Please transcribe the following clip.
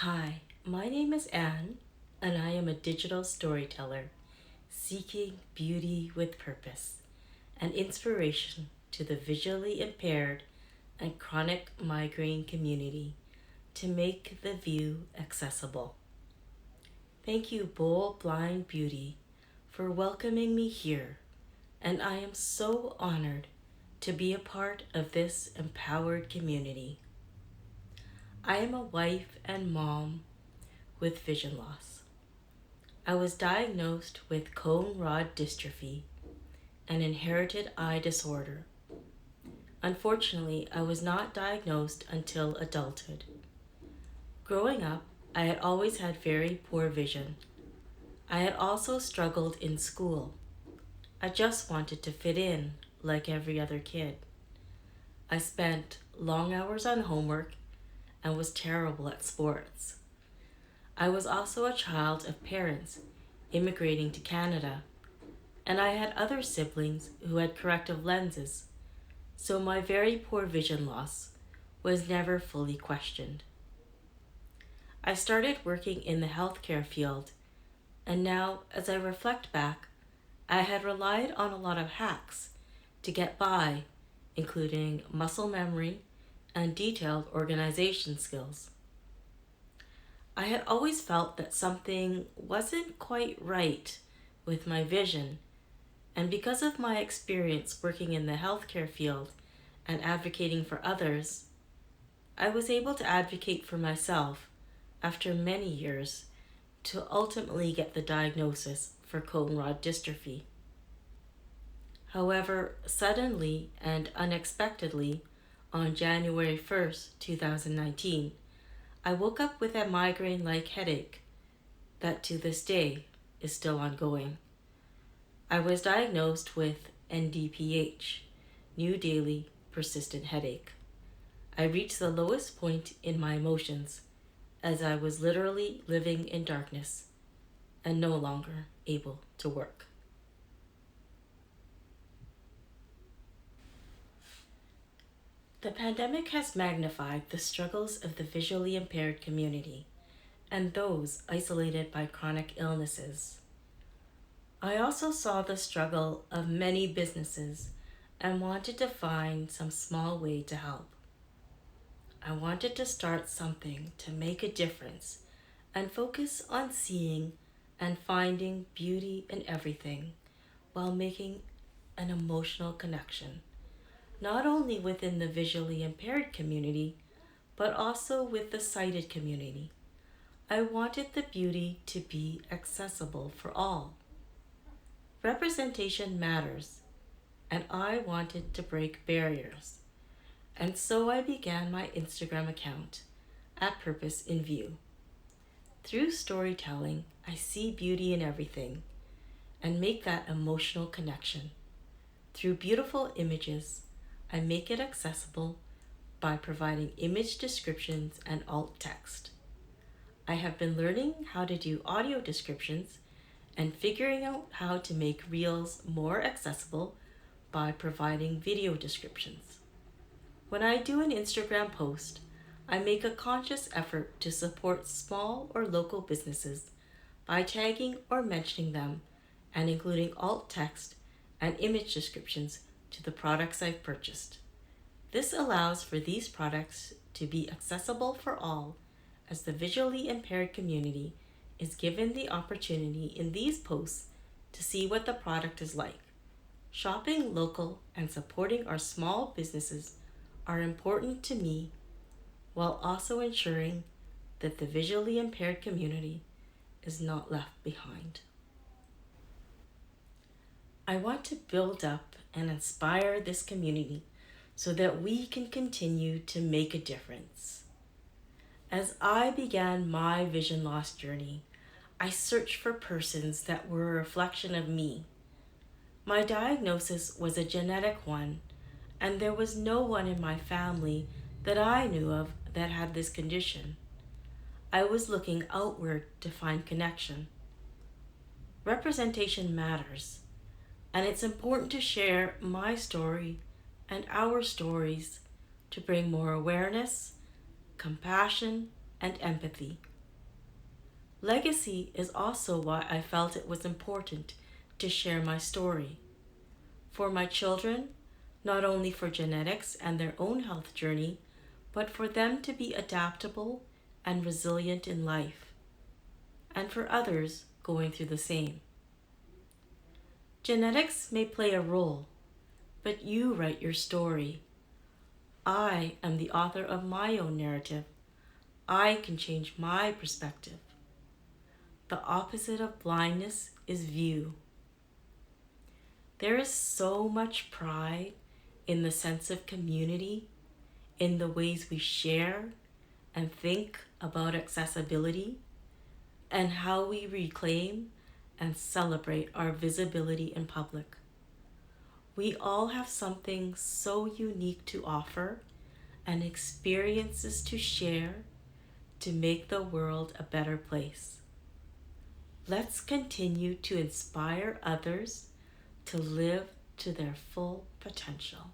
Hi, my name is Anne, and I am a digital storyteller seeking beauty with purpose and inspiration to the visually impaired and chronic migraine community to make the view accessible. Thank you, Bold Blind Beauty, for welcoming me here, and I am so honored to be a part of this empowered community. I am a wife and mom with vision loss. I was diagnosed with cone rod dystrophy, an inherited eye disorder. Unfortunately, I was not diagnosed until adulthood. Growing up, I had always had very poor vision. I had also struggled in school. I just wanted to fit in like every other kid. I spent long hours on homework and was terrible at sports. I was also a child of parents immigrating to Canada, and I had other siblings who had corrective lenses, so my very poor vision loss was never fully questioned. I started working in the healthcare field, and now, as I reflect back, I had relied on a lot of hacks to get by, including muscle memory and detailed organization skills. I had always felt that something wasn't quite right with my vision, and because of my experience working in the healthcare field and advocating for others, I was able to advocate for myself after many years to ultimately get the diagnosis for cone rod dystrophy. However, suddenly and unexpectedly, on January 1st, 2019, I woke up with a migraine like headache that to this day is still ongoing. I was diagnosed with NDPH, New Daily Persistent Headache. I reached the lowest point in my emotions as I was literally living in darkness and no longer able to work. The pandemic has magnified the struggles of the visually impaired community and those isolated by chronic illnesses. I also saw the struggle of many businesses and wanted to find some small way to help. I wanted to start something to make a difference and focus on seeing and finding beauty in everything while making an emotional connection, not only within the visually impaired community, but also with the sighted community. I wanted the beauty to be accessible for all. Representation matters, and I wanted to break barriers. And so I began my Instagram account at Purpose in View. Through storytelling, I see beauty in everything and make that emotional connection. Through beautiful images, I make it accessible by providing image descriptions and alt text. I have been learning how to do audio descriptions and figuring out how to make reels more accessible by providing video descriptions. When I do an Instagram post, I make a conscious effort to support small or local businesses by tagging or mentioning them and including alt text and image descriptions to the products I've purchased. This allows for these products to be accessible for all, as the visually impaired community is given the opportunity in these posts to see what the product is like. Shopping local and supporting our small businesses are important to me, while also ensuring that the visually impaired community is not left behind. I want to build up and inspire this community so that we can continue to make a difference. As I began my vision loss journey, I searched for persons that were a reflection of me. My diagnosis was a genetic one, and there was no one in my family that I knew of that had this condition. I was looking outward to find connection. Representation matters, and it's important to share my story and our stories to bring more awareness, compassion, and empathy. Legacy is also why I felt it was important to share my story. For my children, not only for genetics and their own health journey, but for them to be adaptable and resilient in life, and for others going through the same. Genetics may play a role, but you write your story. I am the author of my own narrative. I can change my perspective. The opposite of blindness is view. There is so much pride in the sense of community, in the ways we share and think about accessibility, and how we reclaim and celebrate our visibility in public. We all have something so unique to offer and experiences to share to make the world a better place. Let's continue to inspire others to live to their full potential.